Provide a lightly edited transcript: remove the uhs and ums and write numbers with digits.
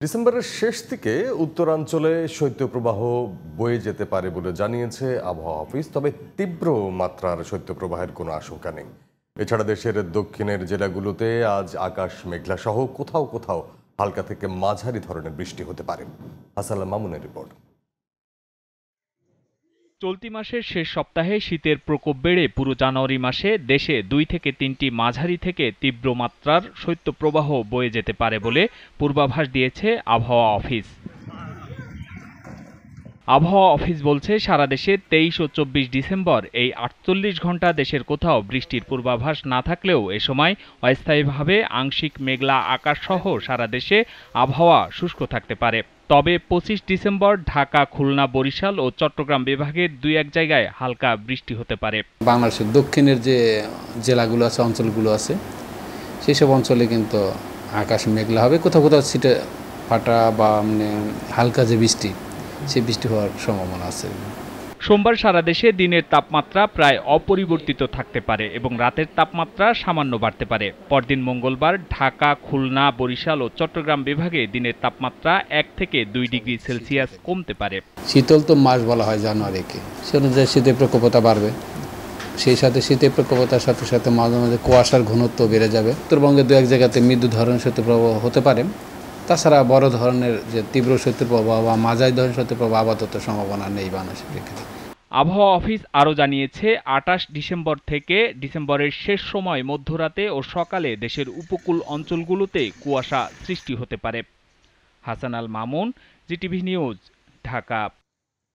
ডিসেম্বরের শেষ দিকে উত্তরাঞ্চলে শৈত্যপ্রবাহ বয়ে যেতে পারে বলে জানিয়েছে আবহাওয়া অফিস। তবে তীব্র মাত্রার শৈত্যপ্রবাহের কোনো আশঙ্কা নেই। এছাড়া দেশের দক্ষিণের জেলাগুলোতে আজ আকাশ মেঘলা সহ কোথাও কোথাও হালকা থেকে মাঝারি ধরনের বৃষ্টি হতে পারে। হাসান মামুনের রিপোর্ট। চলতি মাসের শেষ সপ্তাহে শীতের প্রকোপ বেড়ে পুরো জানুয়ারি মাসে দেশে 2 থেকে 3টি মাঝারি থেকে তীব্র মাত্রার শৈত্যপ্রবাহ বয়ে যেতে পারে বলে পূর্বাভাস দিয়েছে আবহাওয়া অফিস। আবহাওয়া অফিস বলছে, সারা দেশে 23 ও 24 ডিসেম্বর এই 48 ঘন্টা দেশের কোথাও বৃষ্টির পূর্বাভাস না থাকলেও এ সময় অস্থায়ীভাবে আংশিক মেঘলা আকাশ সহ সারা দেশে আবহাওয়া শুষ্ক থাকতে পারে। তবে 25 ডিসেম্বর ঢাকা, খুলনা, বরিশাল ও চট্টগ্রাম বিভাগের 2-1 জায়গায় হালকা বৃষ্টি হতে পারে। বাংলাদেশের দক্ষিণের যে জেলাগুলো আছে, অঞ্চলগুলো আছে, সেই সব অঞ্চলে কিন্তু আকাশ মেঘলা হবে, কোথাও কোথাও ছিটে ফাটা বা হালকা যে বৃষ্টি, সেই বৃষ্টি হওয়ার সম্ভাবনা আছে। সোমবার সারা দেশে দিনের তাপমাত্রা প্রায় অপরিবর্তিত থাকতে পারে এবং রাতের তাপমাত্রা সামান্য বাড়তে পারে। পরদিন মঙ্গলবার ঢাকা, খুলনা, বরিশাল ও চট্টগ্রাম বিভাগে দিনের তাপমাত্রা 1 থেকে 2 ডিগ্রি সেলসিয়াস কমতে পারে। শীতল তো মাস বলা হয় জানুয়ারিকে, সে অনুযায়ী শীতের প্রকোপতা বাড়বে। সেই সাথে শীতের প্রকোপতার সাথে সাথে মাঝে মাঝে কুয়াশার ঘনত্ব বেড়ে যাবে। উত্তরবঙ্গে 2-1 জায়গাতে মৃদু ধরনের শৈত্যপ্রবাহ হতে পারে। তাছাড়া বড় ধরনের যে তীব্র শৈত্যপ্রবাহ বা মাঝারি ধরনের শৈত্যপ্রবাহ আপাতত সম্ভাবনা নেই বাংলাদেশের প্রেক্ষিতে। আবহাওয়া অফিস আরও জানিয়েছে, 28 ডিসেম্বর থেকে ডিসেম্বরের শেষ সময় মধ্যরাতে ও সকালে দেশের উপকূল অঞ্চলগুলোতে কুয়াশা সৃষ্টি হতে পারে। Hasan Al Mamun, GTV news, Dhaka.